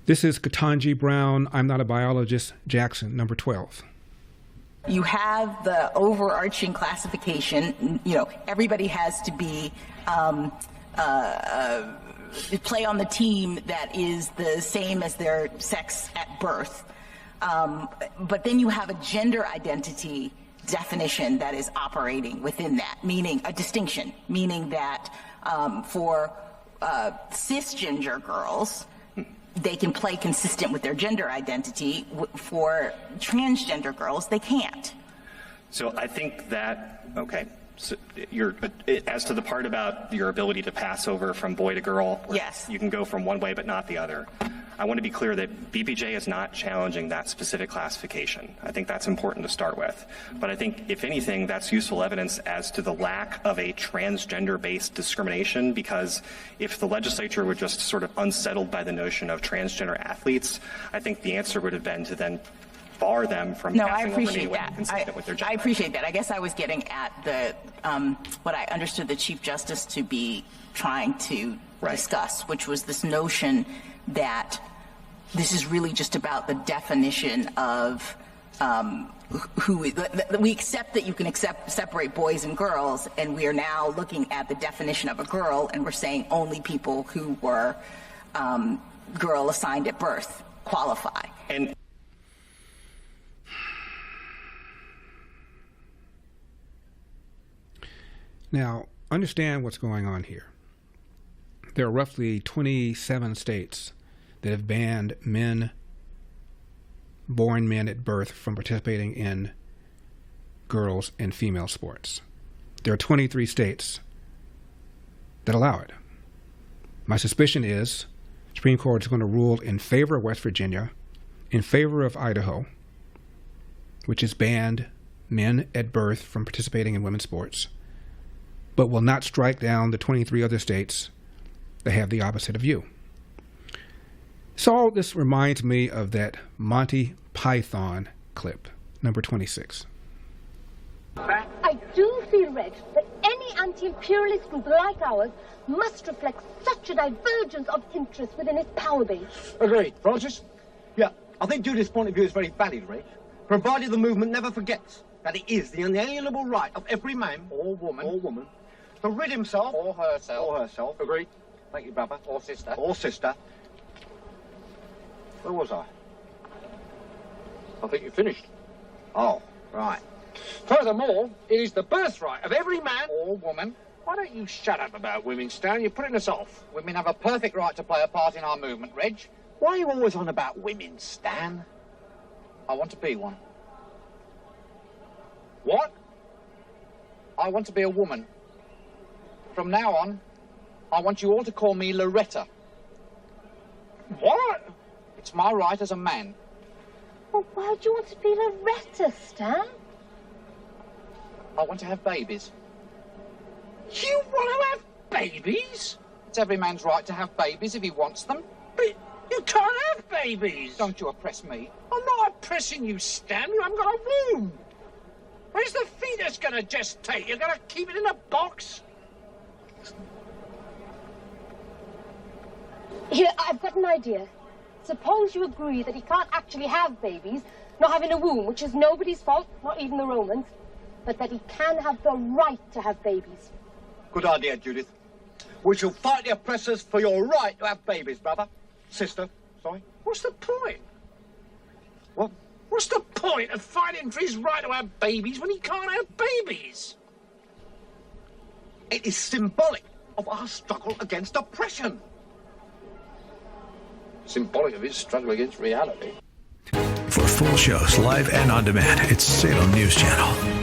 This is Ketanji Brown, I'm Not a Biologist, Jackson, number 12. You have the overarching classification, everybody has to be, play on the team that is the same as their sex at birth. But then you have a gender identity definition that is operating within that, meaning a distinction, meaning that for cisgender girls, they can play consistent with their gender identity. For transgender girls, they can't. So I think that, okay, so as to the part about your ability to pass over from boy to girl, yes, you can go from one way but not the other. I want to be clear that BPJ is not challenging that specific classification. I think that's important to start with. But I think, if anything, that's useful evidence as to the lack of a transgender-based discrimination, because if the legislature were just sort of unsettled by the notion of transgender athletes, I think the answer would have been to then bar them from passing over anyway consistent with their gender. I appreciate that. I guess I was getting at the what I understood the Chief Justice to be trying to discuss, which was this notion that this is really just about the definition of who we accept that you can separate boys and girls, and we are now looking at the definition of a girl, and we're saying only people who were girl assigned at birth qualify. And now, understand what's going on here. There are roughly 27 states that have banned born men at birth from participating in girls and female sports. There are 23 states that allow it. My suspicion is the Supreme Court is going to rule in favor of West Virginia, in favor of Idaho, which has banned men at birth from participating in women's sports, but will not strike down the 23 other states that have the opposite view. So all this reminds me of that Monty Python clip, number 26. I do feel, Reg, that any anti-imperialist group like ours must reflect such a divergence of interest within its power base. Agreed. Francis? Yeah, I think Judith's point of view is very valid, Reg, provided the movement never forgets that it is the unalienable right of every man or woman to rid himself or herself. Agreed. Thank you, brother. Or sister. Where was I? I think you finished. Oh, right. Furthermore, it is the birthright of every man or woman. Why don't you shut up about women, Stan? You're putting us off. Women have a perfect right to play a part in our movement, Reg. Why are you always on about women, Stan? I want to be one. What? I want to be a woman. From now on, I want you all to call me Loretta. What? It's my right as a man. Well, why do you want to be Loretta, Stan? I want to have babies. You want to have babies? It's every man's right to have babies if he wants them. But you can't have babies. Don't you oppress me. I'm not oppressing you, Stan. You haven't got a womb. Where's the fetus going to gestate? You're going to keep it in a box? Here, I've got an idea. Suppose you agree that he can't actually have babies, not having a womb, which is nobody's fault, not even the Romans, but that he can have the right to have babies. Good idea, Judith. We shall fight the oppressors for your right to have babies, brother. Sister, sorry. What's the point? What? What's the point of fighting for his right to have babies when he can't have babies? It is symbolic of our struggle against oppression. Symbolic of his struggle against reality. For full shows, live and on demand, it's Salem News Channel.